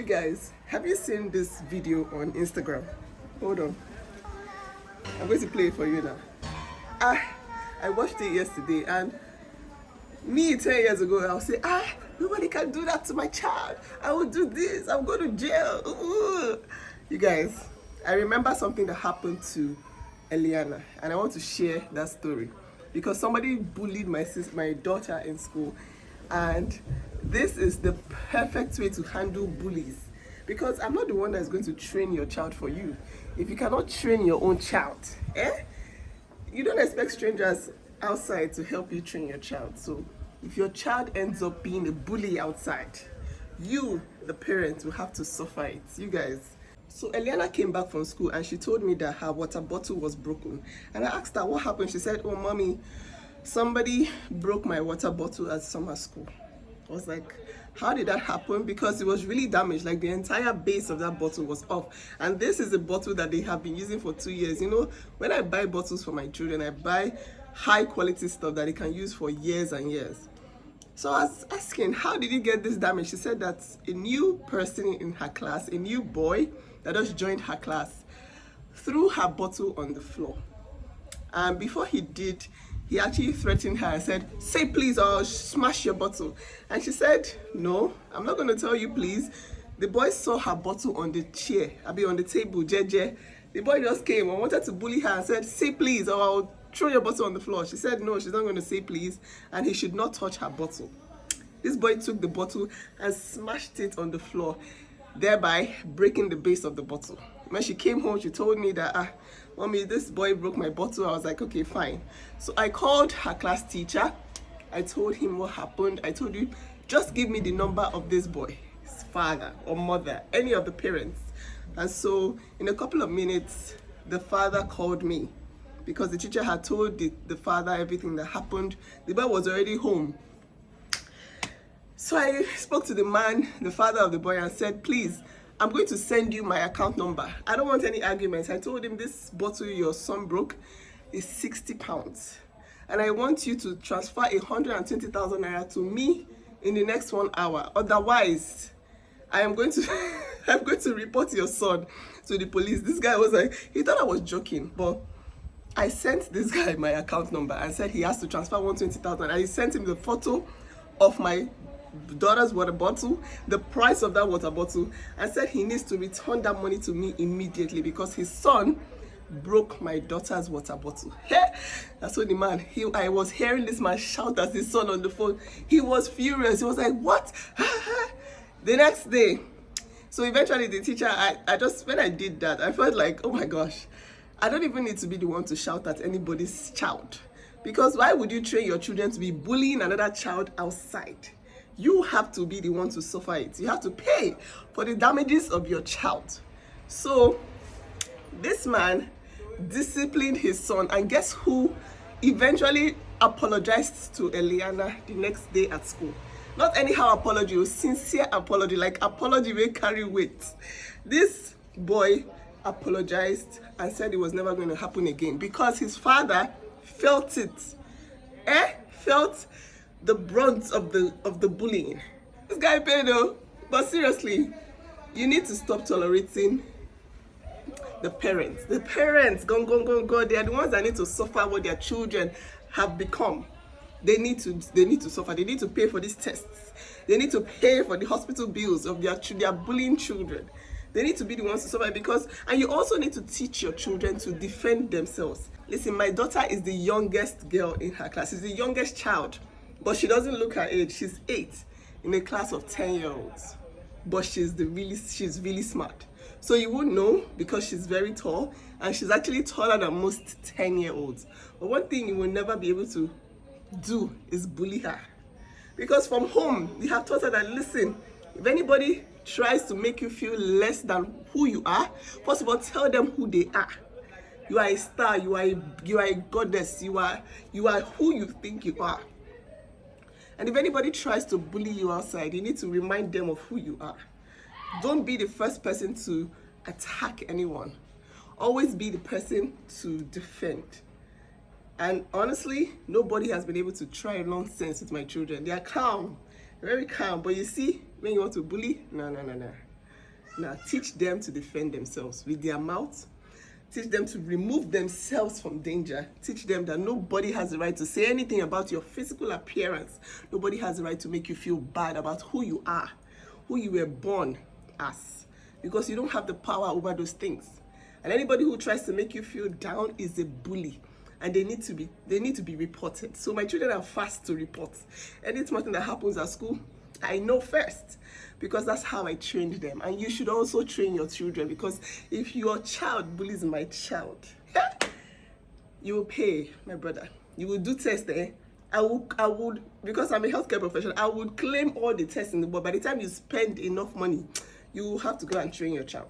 Hey guys, have you seen this video on Instagram? Hold on, I'm going to play it for you now. I watched it yesterday, and me 10 years ago, I'll say, nobody can do that to my child. I will do this, I'll go to jail. Ooh. You guys, I remember something that happened to Eliana, and I want to share that story because somebody bullied my daughter in school, and this is the perfect way to handle bullies, because I'm not the one that's going to train your child for you. If you cannot train your own child, you don't expect strangers outside to help you train your child. So if your child ends up being a bully outside, you, the parent, will have to suffer it. You guys. So Eliana came back from school and she told me that her water bottle was broken. And I asked her what happened. She said, "Oh, mommy, somebody broke my water bottle at summer school." I was like, how did that happen? Because it was really damaged. Like, the entire base of that bottle was off. And this is a bottle that they have been using for 2 years. You know, when I buy bottles for my children, I buy high quality stuff that they can use for years and years. So I was asking, how did you get this damage? She said that a new person in her class, a new boy that just joined her class, threw her bottle on the floor. And before he did, he actually threatened her and said, "Say please or I'll smash your bottle." And she said, "No, I'm not going to tell you please." The boy saw her bottle on the chair, on the table, jeje. The boy just came and wanted to bully her and said, "Say please or I'll throw your bottle on the floor." She said no, she's not going to say please, and he should not touch her bottle. This boy took the bottle and smashed it on the floor, thereby breaking the base of the bottle. When she came home, she told me that, "Mommy, this boy broke my bottle." I was like, okay, fine. So I called her class teacher. I told him what happened. I told him, just give me the number of this boy, his father or mother, any of the parents. And so in a couple of minutes, the father called me because the teacher had told the father everything that happened. The boy was already home. So I spoke to the man, the father of the boy, and said, "Please, I'm going to send you my account number. I don't want any arguments." I told him, "This bottle your son broke is 60 pounds. And I want you to transfer 120,000 naira to me in the next 1 hour. Otherwise, I'm going to report your son to the police." This guy was like, he thought I was joking, but I sent this guy my account number and said he has to transfer 120,000. I sent him the photo of my daughter's water bottle, the price of that water bottle, and said he needs to return that money to me immediately because his son broke my daughter's water bottle. That's what the man, I was hearing this man shout at his son on the phone. He was furious. He was like, "What?" The next day, so eventually the teacher, when I did that, I felt like, oh my gosh, I don't even need to be the one to shout at anybody's child. Because why would you train your children to be bullying another child outside? You have to be the one to suffer it. You have to pay for the damages of your child. So this man disciplined his son, and guess who eventually apologized to Eliana the next day at school? Not anyhow apology, sincere apology, like apology will carry weight. This boy apologized and said it was never going to happen again because his father felt it. Felt the brunt of the bullying. This guy paid though. But seriously, you need to stop tolerating the parents. The parents, go, they are the ones that need to suffer what their children have become. They need to suffer. They need to pay for these tests. They need to pay for the hospital bills of their bullying children. They need to be the ones to suffer and you also need to teach your children to defend themselves. Listen, my daughter is the youngest girl in her class. She's the youngest child, but she doesn't look her age. She's 8 in a class of 10-year-olds, but she's really smart. So you won't know because she's very tall, and she's actually taller than most 10-year-olds. But one thing you will never be able to do is bully her. Because from home, you have taught her that, listen, if anybody tries to make you feel less than who you are, first of all, tell them who they are. You are a star, you are a goddess, you are who you think you are. And if anybody tries to bully you outside, you need to remind them of who you are. Don't be the first person to attack anyone. Always be the person to defend. And honestly, nobody has been able to try nonsense with my children. They are calm, very calm. But you see, when you want to bully, no. Now teach them to defend themselves with their mouth. Teach them to remove themselves from danger. Teach them that nobody has the right to say anything about your physical appearance. Nobody has the right to make you feel bad about who you are, who you were born as, because you don't have the power over those things. And anybody who tries to make you feel down is a bully, and they need to be reported. So my children are fast to report. Any small thing that happens at school, I know first, because that's how I trained them. And you should also train your children, because if your child bullies my child, you will pay, my brother. You will do tests there. I would, because I'm a healthcare professional, I would claim all the tests in the world. By the time you spend enough money, you will have to go and train your child.